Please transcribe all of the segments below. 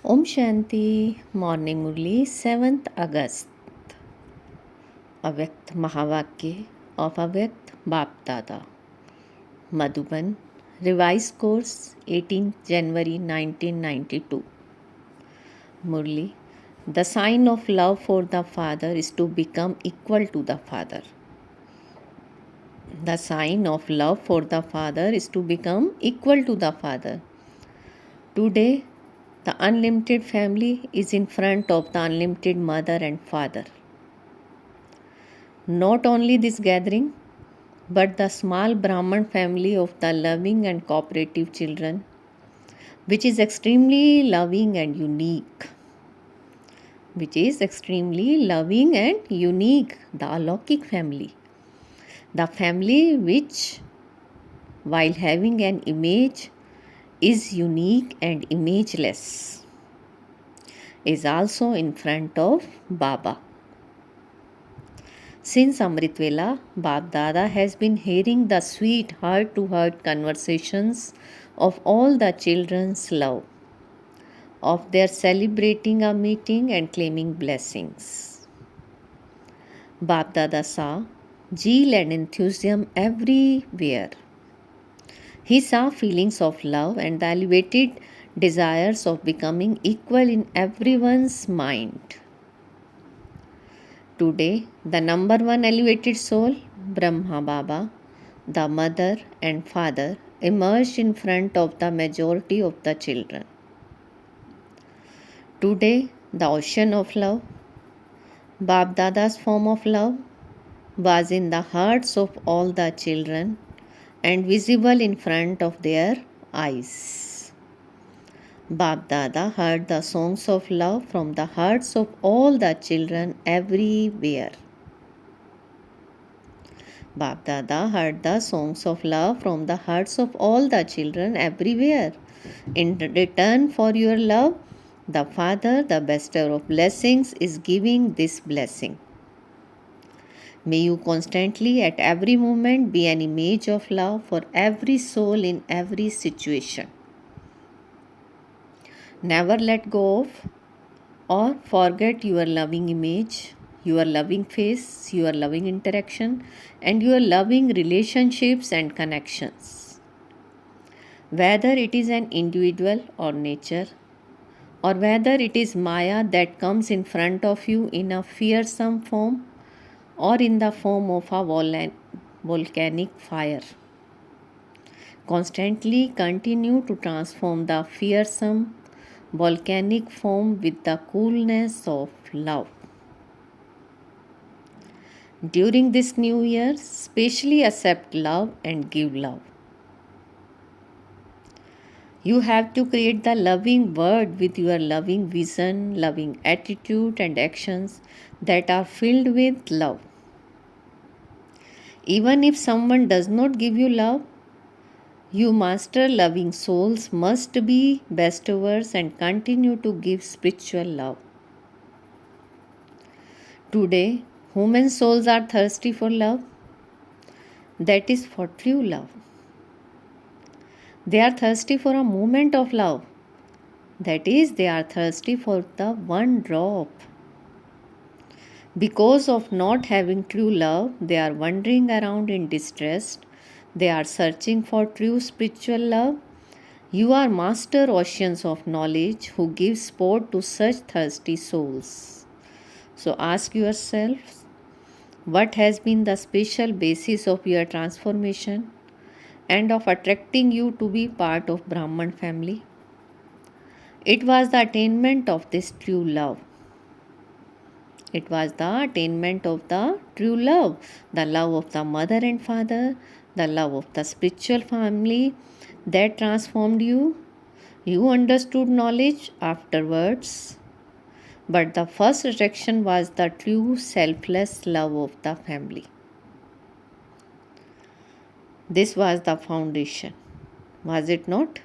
Om Shanti, Morning Murli, 7th August. अव्यक्त महावाक्य of Avyakt Bap Dada Madhuban revise course 18 January 1992 मुरली The sign of love for the father is to become equal to the father. The sign of love for the father is to become equal to the father. Today, the unlimited family is in front of the unlimited mother and father. Not only this gathering, but the small Brahman family of the loving and cooperative children, which is extremely loving and unique. Which is extremely loving and unique, the Alokik family. The family which, while having an image, is unique and imageless, is also in front of Baba. Since Amrit Vela, Bap Dada has been hearing the sweet heart-to-heart conversations of all the children's love, of their celebrating a meeting and claiming blessings. Bap Dada saw zeal and enthusiasm everywhere. He saw feelings of love and the elevated desires of becoming equal in everyone's mind. Today, the number one elevated soul, Brahma Baba, the mother and father, emerged in front of the majority of the children. Today, the ocean of love, Bap Dada's form of love, was in the hearts of all the children and visible in front of their eyes. Bap Dada heard the songs of love from the hearts of all the children everywhere. Bap Dada heard the songs of love from the hearts of all the children everywhere. In return for your love, the Father, the bestower of blessings, is giving this blessing. May you constantly, at every moment, be an image of love for every soul in every situation. Never let go of or forget your loving image, your loving face, your loving interaction, and your loving relationships and connections. Whether it is an individual or nature, or whether it is Maya that comes in front of you in a fearsome form or in the form of a volcanic fire. Constantly continue to transform the fearsome volcanic form with the coolness of love. During this new year, specially accept love and give love. You have to create the loving word with your loving vision, loving attitude and actions that are filled with love. Even if someone does not give you love, you master loving souls must be bestowers and continue to give spiritual love. Today, human souls are thirsty for love. That is for true love. They are thirsty for a moment of love. That is, they are thirsty for the one drop. Because of not having true love, they are wandering around in distress. They are searching for true spiritual love. You are master oceans of knowledge who give sport to such thirsty souls. So ask yourself, what has been the special basis of your transformation and of attracting you to be part of Brahman family? It was the attainment of this true love. It was the attainment of the true love, the love of the mother and father, the love of the spiritual family that transformed you. You understood knowledge afterwards, but the first attraction was the true selfless love of the family. This was the foundation, was it not?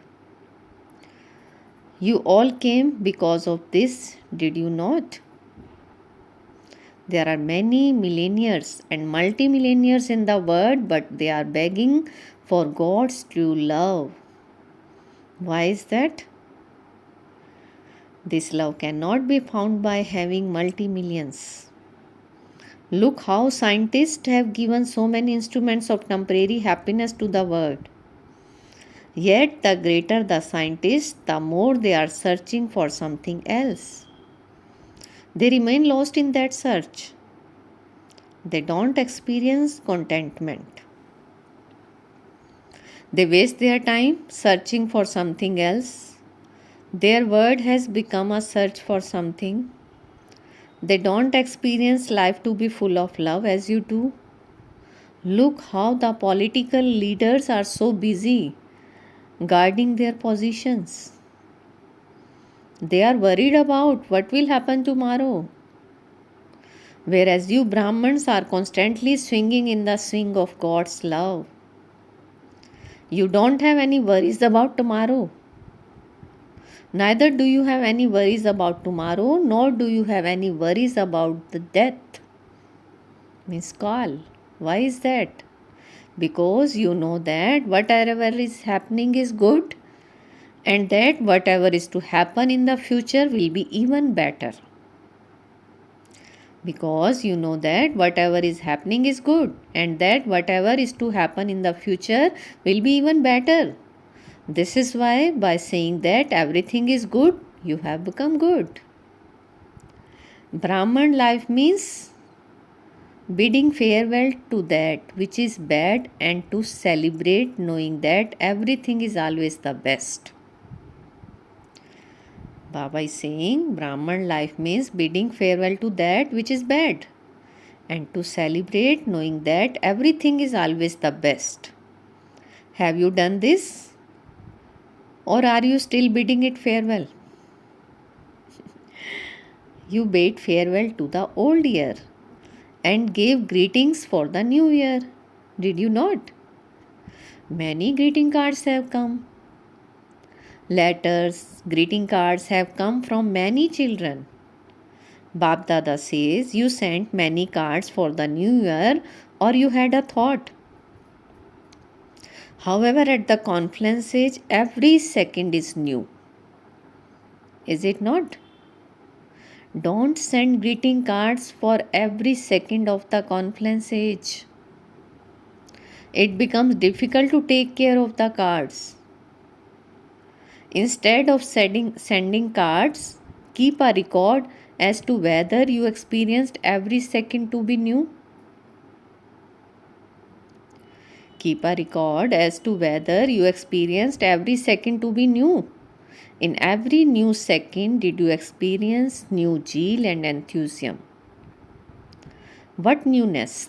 You all came because of this, did you not? There are many millennials and multimillennials in the world, but they are begging for God's true love. Why is that? This love cannot be found by having multi-millions. Look how scientists have given so many instruments of temporary happiness to the world. Yet, the greater the scientists, the more they are searching for something else. They remain lost in that search. They don't experience contentment. They waste their time searching for something else. Their world has become a search for something. They don't experience life to be full of love as you do. Look how the political leaders are so busy guarding their positions. They are worried about what will happen tomorrow. Whereas you Brahmins are constantly swinging in the swing of God's love. You don't have any worries about tomorrow. Neither do you have any worries about tomorrow, nor do you have any worries about the death. Means call. Why is that? Because you know that whatever is happening is good, and that whatever is to happen in the future will be even better. Because you know that whatever is happening is good, and that whatever is to happen in the future will be even better. This is why by saying that everything is good, you have become good. Brahman life means bidding farewell to that which is bad and to celebrate knowing that everything is always the best. Baba is saying Brahman life means bidding farewell to that which is bad and to celebrate knowing that everything is always the best. Have you done this? Or are you still bidding it farewell? You bade farewell to the old year and gave greetings for the new year. Did you not? Many greeting cards have come. Letters, greeting cards have come from many children. Bab Dada says you sent many cards for the new year or you had a thought. However, at the conference age, every second is new. Is it not? Don't send greeting cards for every second of the conference age. It becomes difficult to take care of the cards. Instead of sending cards, keep a record as to whether you experienced every second to be new. Keep a record as to whether you experienced every second to be new. In every new second, did you experience new zeal and enthusiasm? What newness?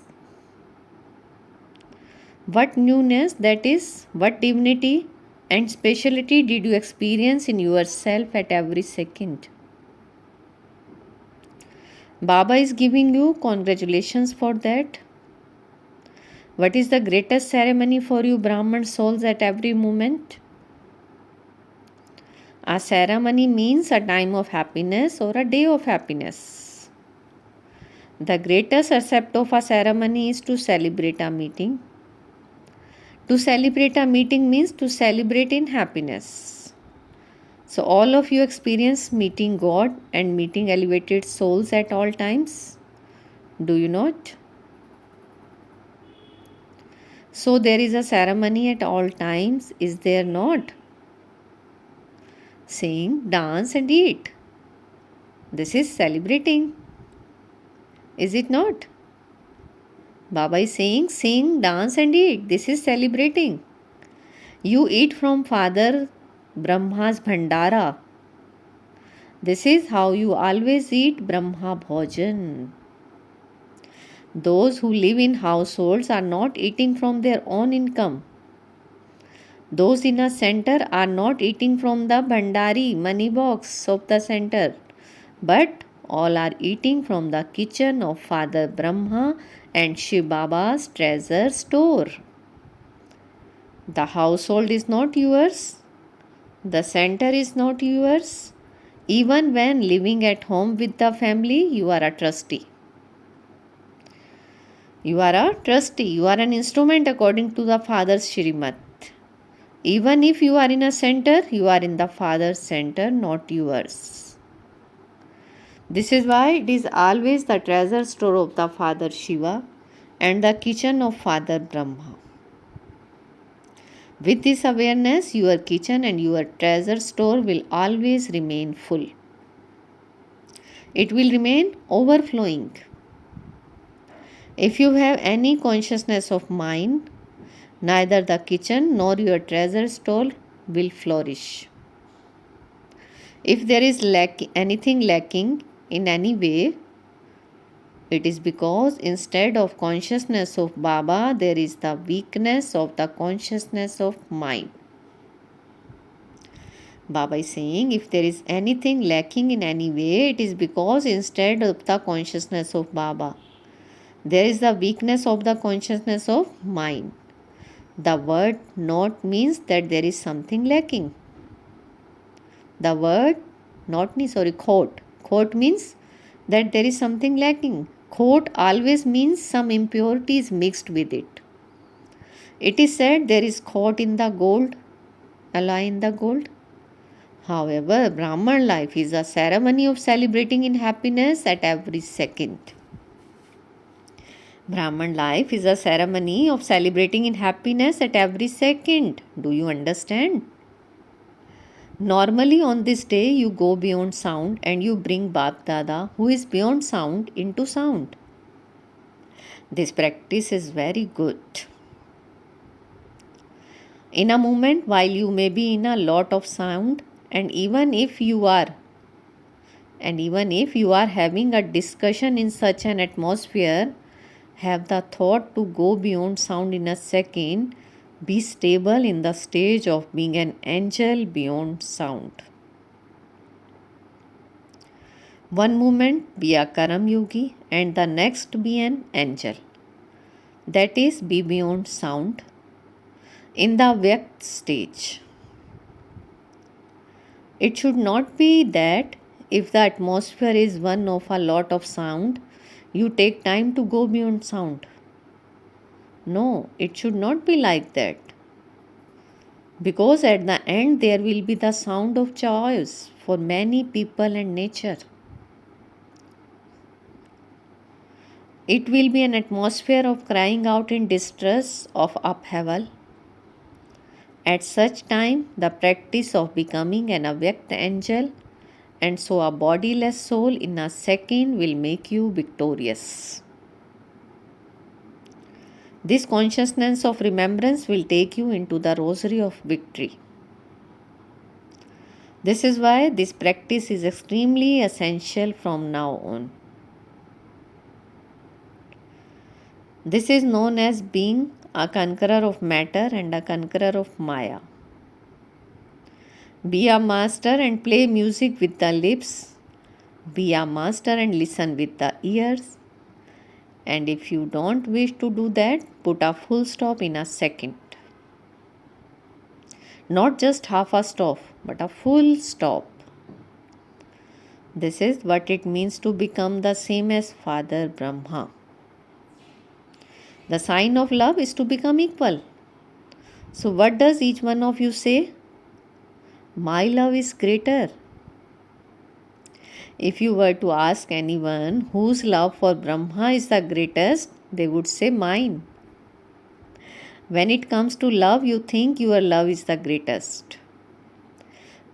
What newness, that is, what divinity and speciality did you experience in yourself at every second? Baba is giving you congratulations for that. What is the greatest ceremony for you Brahman souls at every moment? A ceremony means a time of happiness or a day of happiness. The greatest aspect of a ceremony is to celebrate a meeting. To celebrate a meeting means to celebrate in happiness. So all of you experience meeting God and meeting elevated souls at all times. Do you not? So there is a ceremony at all times, is there not? Sing, dance and eat. This is celebrating. Is it not? Baba is saying, sing, dance and eat. This is celebrating. You eat from Father Brahma's Bhandara. This is how you always eat Brahma Bhojan. Those who live in households are not eating from their own income. Those in a center are not eating from the Bhandari money box of the center, but all are eating from the kitchen of Father Brahma and Shiv Baba's treasure store. The household is not yours. The center is not yours. Even when living at home with the family, you are a trustee. You are a trustee. You are an instrument according to the Father's Shrimat. Even if you are in a center, you are in the Father's center, not yours. This is why it is always the treasure store of the Father Shiva and the kitchen of Father Brahma. With this awareness, your kitchen and your treasure store will always remain full. It will remain overflowing. If you have any consciousness of mind, neither the kitchen nor your treasure store will flourish. If there is anything lacking in any way, it is because instead of consciousness of Baba, there is the weakness of the consciousness of mind. Baba is saying, if there is anything lacking in any way, it is because instead of the consciousness of Baba, there is the weakness of the consciousness of mind. The word not means that there is something lacking. The word khot. Khot means that there is something lacking. Khot always means some impurity is mixed with it. It is said there is khot in the gold, alloy in the gold. However, Brahman life is a ceremony of celebrating in happiness at every second. Brahman life is a ceremony of celebrating in happiness at every second. Do you understand? Normally on this day you go beyond sound and you bring Bap Dada, who is beyond sound, into sound. This practice is very good. In a moment while you may be in a lot of sound, and even if you are having a discussion in such an atmosphere, have the thought to go beyond sound in a second. Be stable in the stage of being an angel beyond sound. One moment be a Karam Yogi and the next be an angel. That is, be beyond sound in the Vyakt stage. It should not be that if the atmosphere is one of a lot of sound, you take time to go beyond sound. No, it should not be like that. Because at the end there will be the sound of choice for many people and nature. It will be an atmosphere of crying out in distress, of upheaval. At such time, the practice of becoming an avyakt angel and so a bodiless soul in a second will make you victorious. This consciousness of remembrance will take you into the rosary of victory. This is why this practice is extremely essential from now on. This is known as being a conqueror of matter and a conqueror of Maya. Be a master and play music with the lips. Be a master and listen with the ears. And if you don't wish to do that, put a full stop in a second. Not just half a stop, but a full stop. This is what it means to become the same as Father Brahma. The sign of love is to become equal. So what does each one of you say? My love is greater. If you were to ask anyone whose love for Brahma is the greatest, they would say mine. When it comes to love, you think your love is the greatest.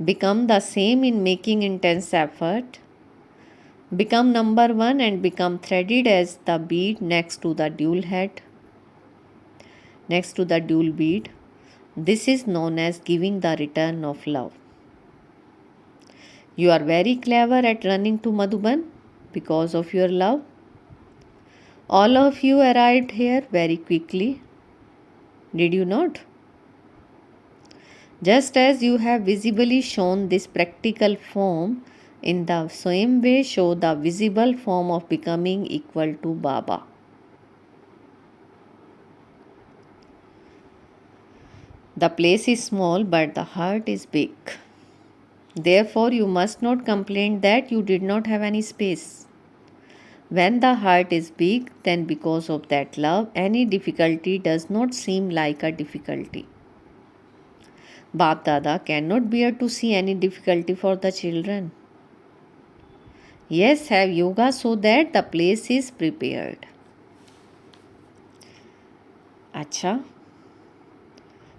Become the same in making intense effort. Become number one and become threaded as the bead next to the dual head. Next to the dual bead. This is known as giving the return of love. You are very clever at running to Madhuban because of your love. All of you arrived here very quickly. Did you not? Just as you have visibly shown this practical form, in the same way show the visible form of becoming equal to Baba. The place is small but the heart is big. Therefore, you must not complain that you did not have any space. When the heart is big, then because of that love, any difficulty does not seem like a difficulty. Bap Dada cannot bear to see any difficulty for the children. Yes, have yoga so that the place is prepared. Acha.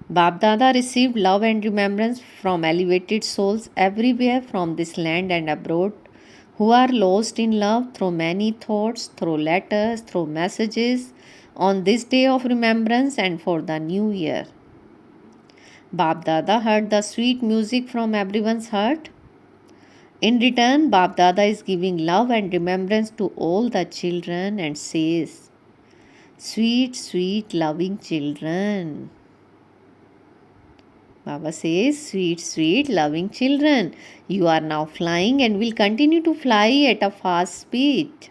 Bab Dada received love and remembrance from elevated souls everywhere from this land and abroad who are lost in love through many thoughts, through letters, through messages on this day of remembrance and for the new year. Bab Dada heard the sweet music from everyone's heart. In return, Bab Dada is giving love and remembrance to all the children and says, "Sweet, sweet, loving children." Baba says, "Sweet, sweet, loving children, you are now flying and will continue to fly at a fast speed.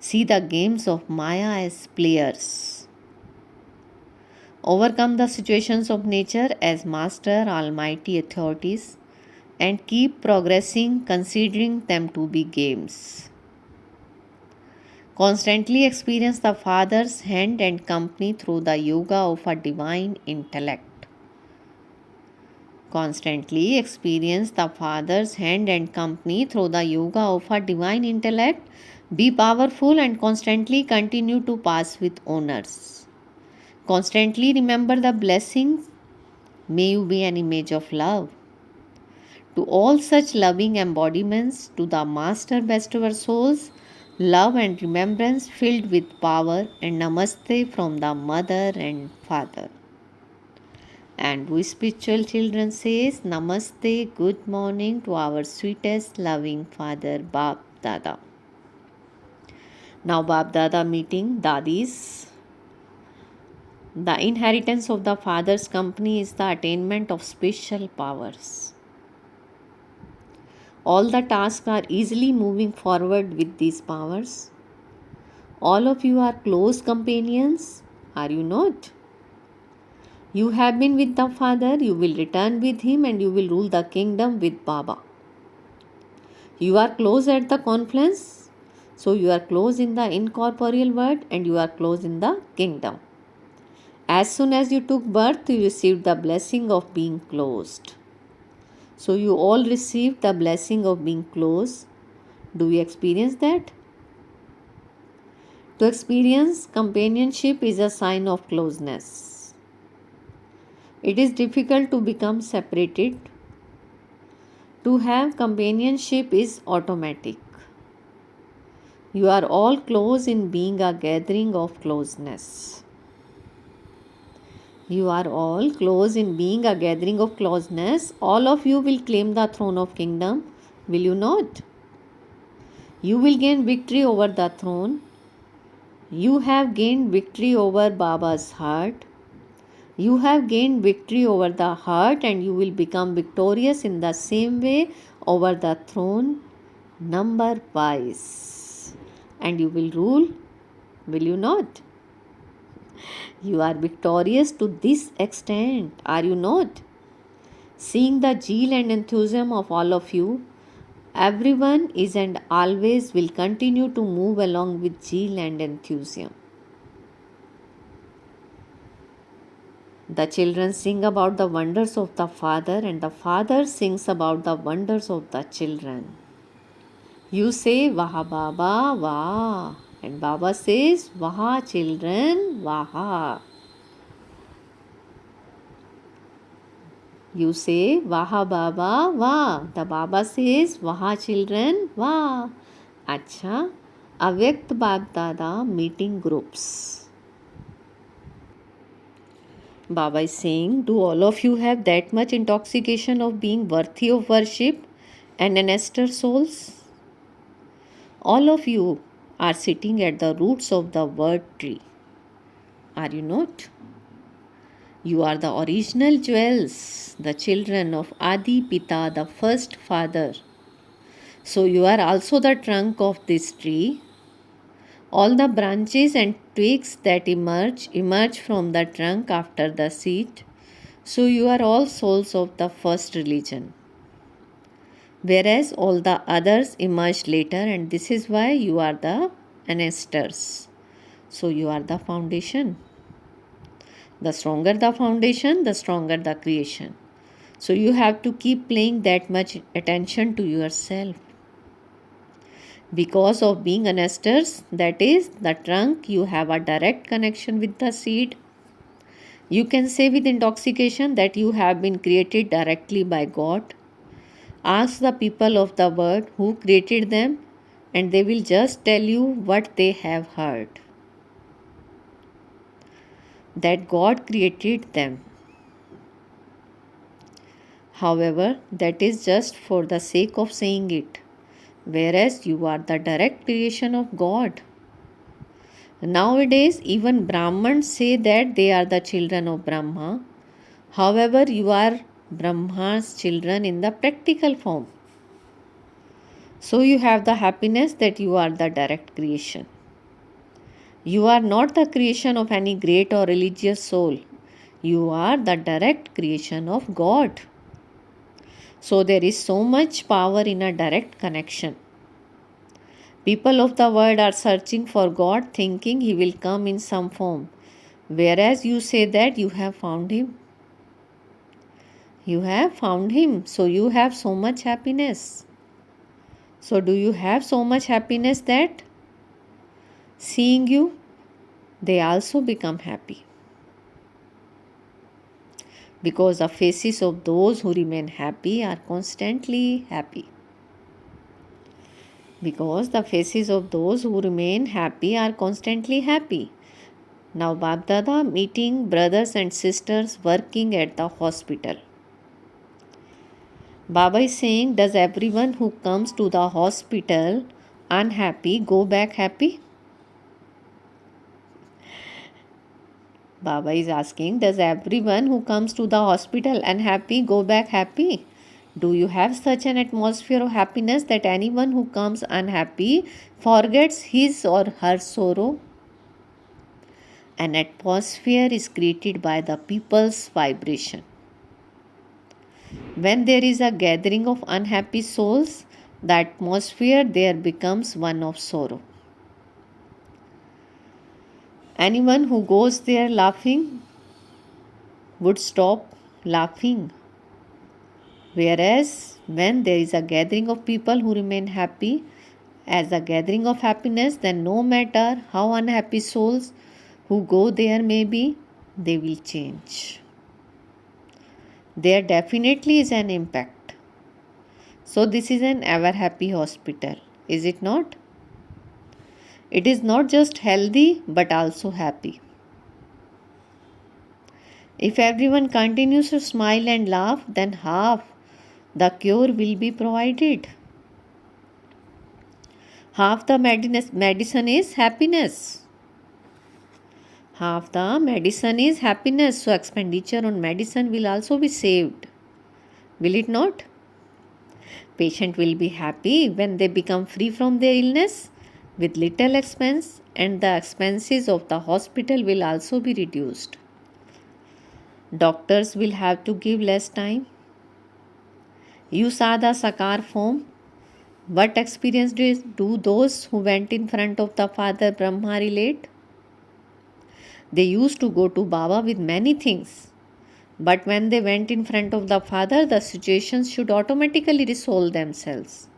See the games of Maya as players. Overcome the situations of nature as master almighty authorities and keep progressing, considering them to be games. Constantly experience the Father's hand and company through the yoga of a divine intellect. Constantly experience the Father's hand and company through the yoga of a divine intellect. Be powerful and constantly continue to pass with honors. Constantly remember the blessings. May you be an image of love. To all such loving embodiments, to the Master best of our souls, love and remembrance filled with power and namaste from the Mother and Father." And we spiritual children says namaste, good morning to our sweetest loving Father Bab Dada. Now Bab Dada meeting Dadis. The inheritance of the Father's company is the attainment of special powers. All the tasks are easily moving forward with these powers. All of you are close companions, are you not? You have been with the Father, you will return with Him and you will rule the kingdom with Baba. You are close at the confluence, so you are close in the incorporeal world and you are close in the kingdom. As soon as you took birth, you received the blessing of being closed. So you all received the blessing of being close. Do you experience that? To experience companionship is a sign of closeness. It is difficult to become separated. To have companionship is automatic. You are all close in being a gathering of closeness. You are all close in being a gathering of closeness. All of you will claim the throne of kingdom, will you not? You will gain victory over the throne. You have gained victory over Baba's heart. You have gained victory over the heart and you will become victorious in the same way over the throne, number wise. And you will rule, will you not? You are victorious to this extent, are you not? Seeing the zeal and enthusiasm of all of you, everyone is and always will continue to move along with zeal and enthusiasm. The children sing about the wonders of the Father and the Father sings about the wonders of the children. You say, "Wah Baba, Wah." And Baba says, "Wah children, Wah." You say, "Wah Baba, Wah." The Baba says, "Wah children, Wah." Acha, Avyakt Bab Dada meeting groups. Baba is saying, do all of you have that much intoxication of being worthy of worship and ancestor souls? All of you are sitting at the roots of the word tree. Are you not? You are the original jewels, the children of Adi Pita, the first father. So you are also the trunk of this tree. All the branches and twigs that emerge from the trunk after the seed. So you are all souls of the first religion. Whereas all the others emerged later, and this is why you are the ancestors. So you are the foundation. The stronger the foundation, the stronger the creation. So you have to keep paying that much attention to yourself. Because of being anesters, that is the trunk, you have a direct connection with the seed. You can say with intoxication that you have been created directly by God. Ask the people of the world who created them, and they will just tell you what they have heard. That God created them. However, that is just for the sake of saying it, whereas you are the direct creation of God. Nowadays, even Brahmins say that they are the children of Brahma. However, you are Brahma's children in the practical form. So you have the happiness that you are the direct creation. You are not the creation of any great or religious soul. You are the direct creation of God. So there is so much power in a direct connection. People of the world are searching for God, thinking He will come in some form. Whereas you say that you have found Him. You have found Him. So you have so much happiness. So do you have so much happiness that seeing you, they also become happy? Because the faces of those who remain happy are constantly happy. Because the faces of those who remain happy are constantly happy. Now Babdada meeting brothers and sisters working at the hospital. Baba is saying, does everyone who comes to the hospital unhappy go back happy? Baba is asking, does everyone who comes to the hospital unhappy go back happy? Do you have such an atmosphere of happiness that anyone who comes unhappy forgets his or her sorrow? An atmosphere is created by the people's vibration. When there is a gathering of unhappy souls, the atmosphere there becomes one of sorrow. Anyone who goes there laughing would stop laughing. Whereas when there is a gathering of people who remain happy, as a gathering of happiness, then no matter how unhappy souls who go there may be, they will change. There definitely is an impact. So this is an ever happy hospital, is it not? It is not just healthy but also happy. If everyone continues to smile and laugh, then half the cure will be provided. Half the medicine is happiness. Half the medicine is happiness. So expenditure on medicine will also be saved. Will it not? Patient will be happy when they become free from their illness with little expense, and the expenses of the hospital will also be reduced. Doctors will have to give less time. You saw the Sakar form. What experience do those who went in front of the Father Brahma relate? They used to go to Baba with many things. But when they went in front of the Father, the situations should automatically resolve themselves.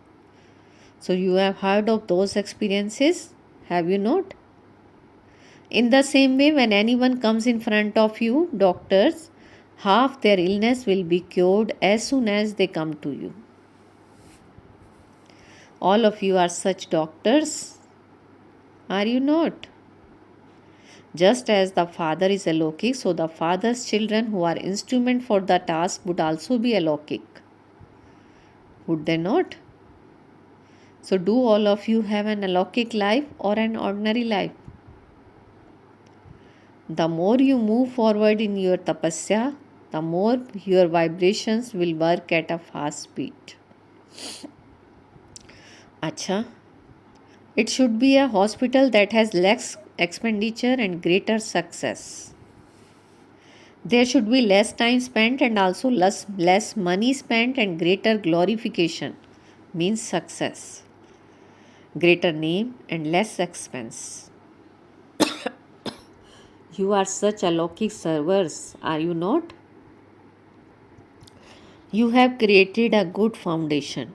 So you have heard of those experiences, have you not? In the same way, when anyone comes in front of you, doctors, half their illness will be cured as soon as they come to you. All of you are such doctors, are you not? Just as the Father is alokik, so the Father's children who are instrument for the task would also be alokik. Would they not? So do all of you have an alokik life or an ordinary life? The more you move forward in your tapasya, the more your vibrations will work at a fast speed. Acha, it should be a hospital that has less expenditure and greater success. There should be less time spent and also less money spent and greater glorification, means success. Greater name and less expense. You are such alokik servers, are you not? You have created a good foundation.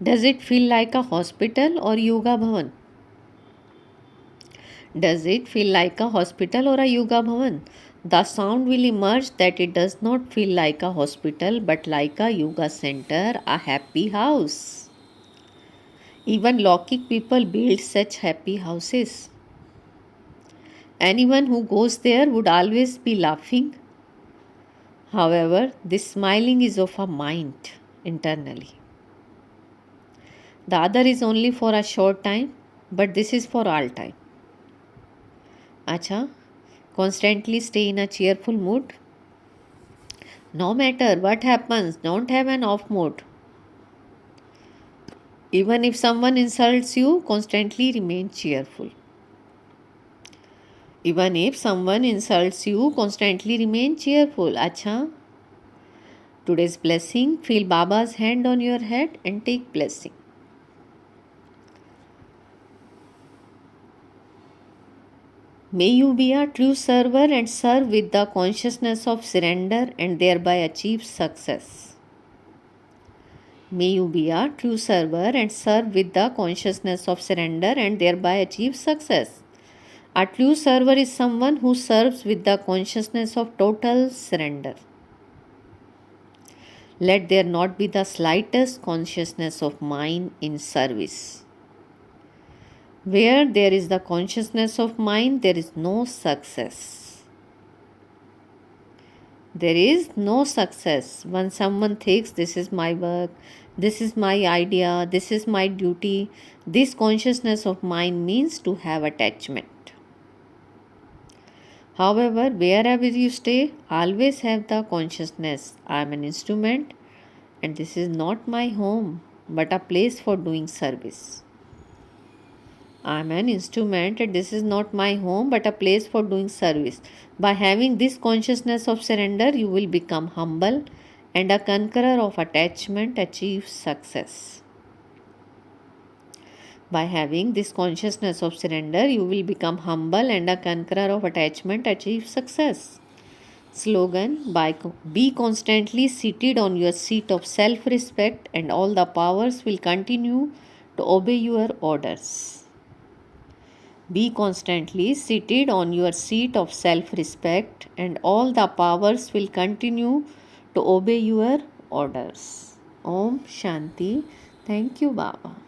Does it feel like a hospital or yoga bhavan? Does it feel like a hospital or a yoga bhavan? The sound will emerge that it does not feel like a hospital but like a yoga center, a happy house. Even Lokik people build such happy houses. Anyone who goes there would always be laughing. However, this smiling is of a mind internally. The other is only for a short time, but this is for all time. Acha, constantly stay in a cheerful mood. No matter what happens, don't have an off mode. Even if someone insults you, constantly remain cheerful. Even if someone insults you, constantly remain cheerful. Acha. Today's blessing, feel Baba's hand on your head and take blessing. May you be a true server and serve with the consciousness of surrender and thereby achieve success. May you be a true server and serve with the consciousness of surrender and thereby achieve success. A true server is someone who serves with the consciousness of total surrender. Let there not be the slightest consciousness of mine in service. Where there is the consciousness of mind, there is no success. There is no success. When someone thinks this is my work, this is my idea, this is my duty, this consciousness of mind means to have attachment. However, wherever you stay, always have the consciousness, I am an instrument and this is not my home but a place for doing service. I am an instrument and this is not my home but a place for doing service. By having this consciousness of surrender, you will become humble and a conqueror of attachment achieves success. By having this consciousness of surrender, you will become humble and a conqueror of attachment achieves success. Slogan, be constantly seated on your seat of self-respect and all the powers will continue to obey your orders. Be constantly seated on your seat of self-respect and all the powers will continue to obey your orders. Om Shanti. Thank you, Baba.